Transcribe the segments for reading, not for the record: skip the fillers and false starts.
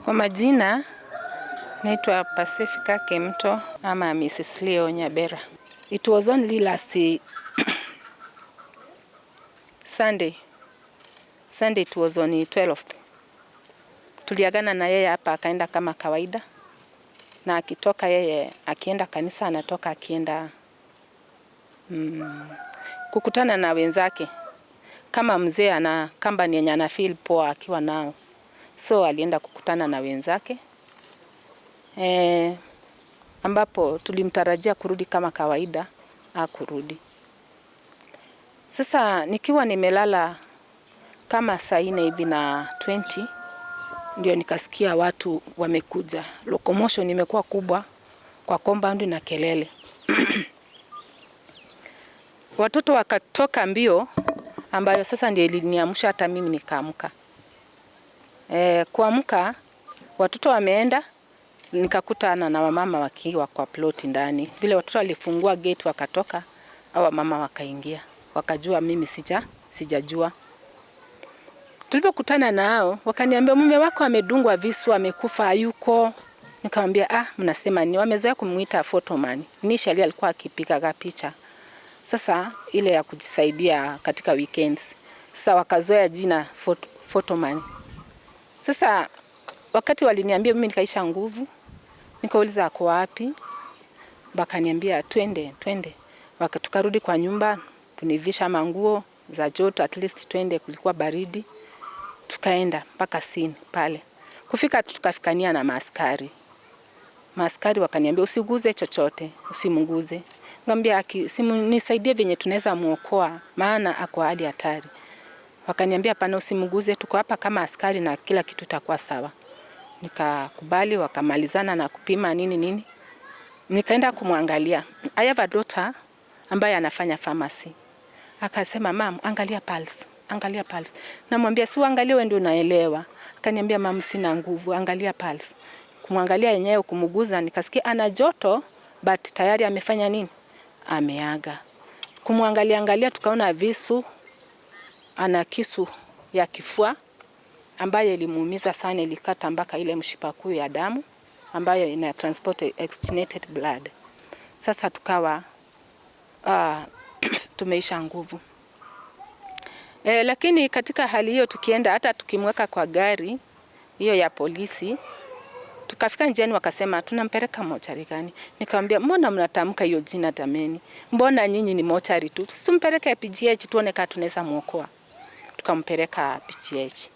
Kwa majina naitwa Pacifica Kemto ama Mrs. Leo Nyabera. It was only last Sunday it was on 12th. Tuliagana na yeye hapa, akaenda kama kawaida, na akitoka yeye akienda kanisa, anatoka akienda kukutana na wenzake. Kama mzee ana company yenye ana feel poa akiwa nao, so alienda kukutana na wenzake ambapo tulimtarajia kurudi kama kawaida, hakurudi. Sasa nikiwa nimelala kama saa 4 hivi na 20 ndio nikasikia watu wamekuja. Locomotion imekuwa kubwa kwa compound na kelele. Watoto wakatoka mbio, ambayo sasa ndio iliniamsha hata mimi nikaamka. Kuamka watoto wameenda, nikakutana na wamama wakiwa kwa plot ndani. Vile watoto walifungua gate wakatoka, au mama wakaingia. Wakajua mimi sijajua. Tulipokutana nao wakaniambia mume wako amedungwa visu, amekufa, hayuko. Nikamwambia mnasema ni wamezoea kumuita photoman. Initially alikuwa akipiga picha. Sasa ile ya kujisaidia katika weekends. Sasa wakazoea jina photoman. Sasa wakati waliniambia mimi nikaisha nguvu, nikauliza ako wapi? Bakaniambia twende. Tukarudi kwa nyumba, kunivisha manguo za joto, at least twende, kulikuwa baridi. Tukaenda mpaka scene pale. Kufika tukafikania na maaskari. Maaskari wakaniambia usiguze chochote, usimguze. Ngambia nisaidie venye tunaweza muokoa, maana ako hali hatari. Wakaniambia hapana, usimguze, tuko hapa kama askari na kila kitu takuwa sawa. Nikakubali, wakamalizana na kupima nini. Nikaenda kumwangalia. I have a daughter ambaye anafanya pharmacy. Akasema mam, angalia pulse. Namwambia si uangalie wewe ndio unaelewa. Akaniambia mam, sina nguvu, angalia pulse. Kumwangalia yenyewe, kumuguza, nikasikia ana joto but tayari amefanya nini? Ameaga. Kumwangalia tukaona visu, ana kisu ya kifua ambayo ilimuumiza sana, ilikata mpaka ile mshipa kuu ya damu ambayo ina transport oxygenated blood. Sasa tukawa tumeisha nguvu. Lakini katika hali hiyo tukienda, hata tukimweka kwa gari hiyo ya polisi, tukafika njiani wakasema tunampeleka mochari gani? Nikamwambia mbona mnatamka hiyo jina tameni? Mbona nyinyi ni mochari tu? Tusimpeleke PGH tuone kama tunaweza muokoa. Tukampeleka PGH.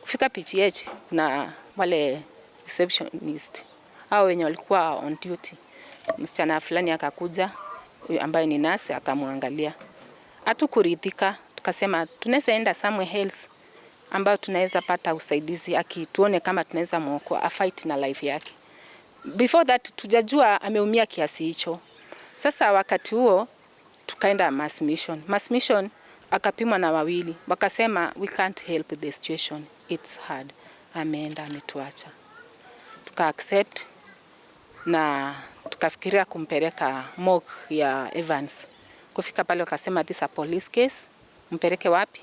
Kufika PGH kuna wale receptionist au wenye walikuwa on duty. Msichana fulani akakuja, huyu ambaye ni nurse, akamwangalia. Hatukuridhika, tukasema tunaweza enda somewhere else ambao tunaweza pata usaidizi, tuone kama tunaweza muokoa, a fight na life yake. Before that tujajua ameumia kiasi hicho. Sasa wakati huo tukaenda mass mission akapimwa na wawili, wakasema we can't help the situation, it's hard. Ameenda, ametuacha. Tuka accept na tukafikiria kumpeleka morgue ya Evans. Kufika pale wakasema this a police case. Mpeleke wapi?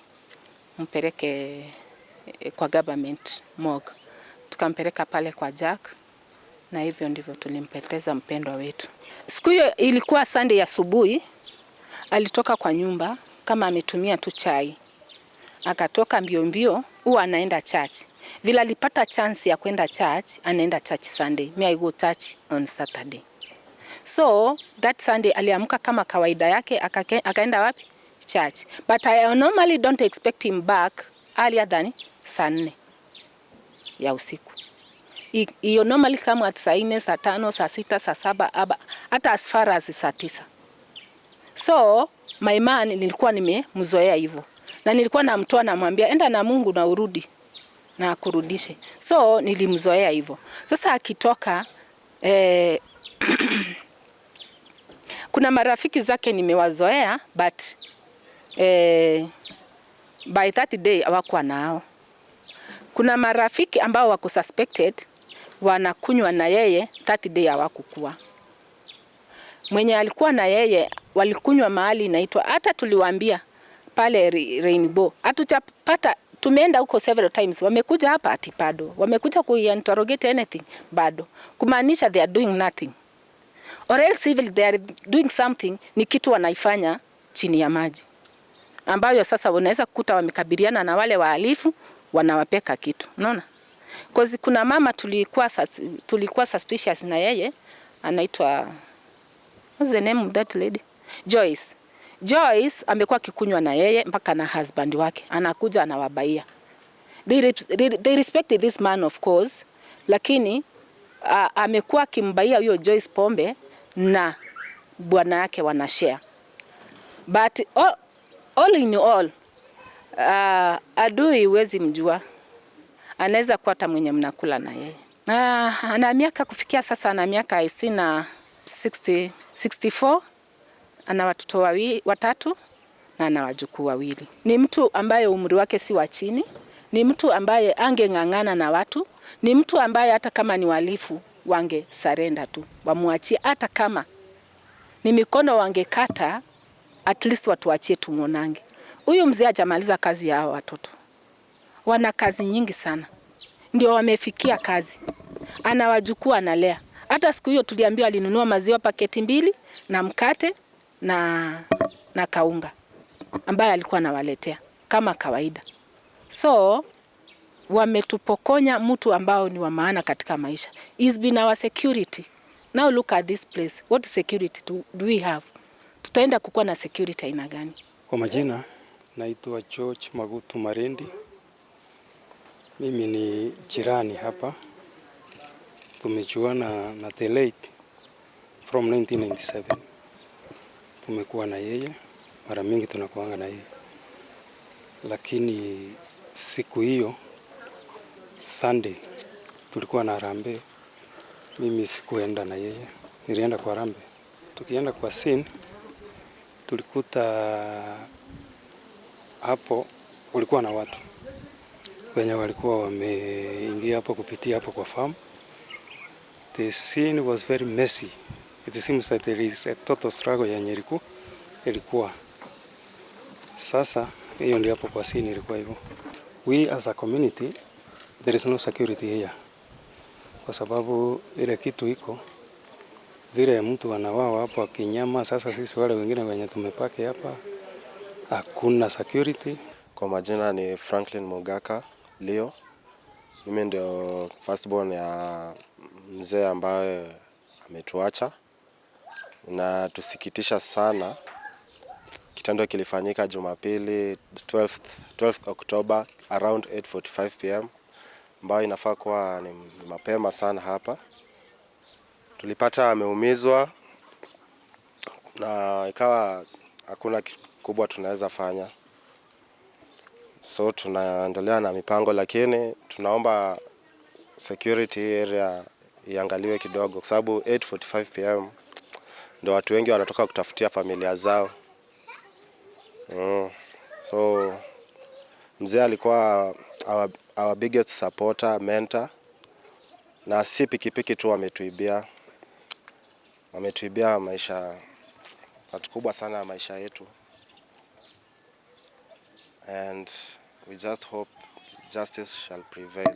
Mpeleke kwa government morgue. Tukampeleka pale kwa Jack, na hivyo ndivyo tulimpelekeza mpendwa wetu. Siku hiyo ilikuwa Sunday asubuhi. Alitoka kwa nyumba kama ametumia tu chai. Akatoka mbio, huwa anaenda church. Vile alipata chance ya kwenda church, anaenda church Sunday. Me I go church on Saturday. So that Sunday aliamka kama kawaida yake, akaenda wapi? Church. But I normally don't expect him back earlier than saa 4 ya usiku. Hiyo normally kama at saa 4, saa 5, saa 6, saa 7, hata as far as saa 9. So my man nilikuwa nimemzoea hivyo. Na nilikuwa namtoa namwambia enda na Mungu na urudi na akurudishe. So nilimzoea hivyo. Sasa akitoka kuna marafiki zake nimewazoea but by that day hawakuwa nao. Kuna marafiki ambao wako suspected wanakunywa na yeye, that day hawakukua. Mwenye alikuwa na yeye walikunywa mahali inaitwa, hata tuliwaambia pale Rainbow. Hatujapata Tumeenda huko several times. Wamekuja hapa ati bado. Wamekuja kuinterrogate anything bado. Kumaanisha they are doing nothing. Or else if they are doing something, ni kitu wanaifanya chini ya maji, ambayo sasa unaweza kukuta wamekabiliana na wale wahalifu, wanawapeka kitu. Unaona? Because kuna mama tulikuwa suspicious na yeye, anaitwa, what's the name of that lady? Joyce. Joyce amekuwa kikunywa na yeye mpaka na husband wake. Anakuja anawabaia. They respect this man of course, lakini amekuwa kimbaia huyo Joyce pombe na bwana yake wanashare. But all in all, adui huwezi mjua. Anaweza kuwa hata mwenye mnakula na yeye. Ana miaka kufikia sasa, ana miaka 64. Ana watoto watatu na ana wajukuu 2. Ni mtu ambaye umri wake si wa chini. Ni mtu ambaye angeng'ang'ana na watu. Ni mtu ambaye hata kama ni walifu wange surrender tu, wamuachie. Hata kama ni mikono wangekata, at least watu waachie tumuonange. Huyu mzee hajamaliza kazi ya watoto. Wana kazi nyingi sana. Ndio wamefikia kazi. Ana wajukuu analea. Hata siku hiyo tuliambiwa alinunua maziwa paketi 2 na mkate na kaunga ambaye alikuwa anawaletea kama kawaida. So wametupokonya mtu ambao ni wa maana katika maisha. He's been our security. Now look at this place. What security do we have? Tutaenda kukuwa na security aina gani? Kwa majina naitwa George Magutu Marendi. Mimi ni jirani hapa. Tumejuana na the late from 1997. Tumekuwa na yeye, mara mingi tunakuanga na yeye. Lakini siku hiyo Sunday tulikuwa na harambee. Mimi sikuenda na yeye. Nilienda kwa harambee. Tukienda kwa scene tulikuta hapo kulikuwa na watu wenye walikuwa wameingia hapo kupitia hapo kwa farm. The scene was very messy. It seems that there is a total struggle yenye ilikuwa. Sasa hiyo ndio hapo kwa scene ilikuwa hivyo. We as a community, there is no security here. Kwa sababu ile kitu iko vile mtu anawawa hapo akinyama. Sasa sisi wale wengine wenye tumepaki hapa hakuna security. Kwa majina ni Franklin Mogaka Leo. Mimi ndio firstborn ya mzee ambaye ametuacha. Na tusikitisha sana. Kitendo kilifanyika Jumapili 12th October around 8:45 PM, ambayo inafaa kuwa ni mapema sana hapa. Tulipata ameumizwa na ikawa hakuna kubwa tunaweza fanya. So tunaendelea na mipango, lakini tunaomba security area iangaliwe kidogo kwa sababu 8:45 PM ndio watu wengi wanatoka kutafutia familia zao. So mzee alikuwa our biggest supporter, mentor, na si pikipiki tu ametuibia maisha kubwa sana ya maisha yetu, and we just hope justice shall prevail.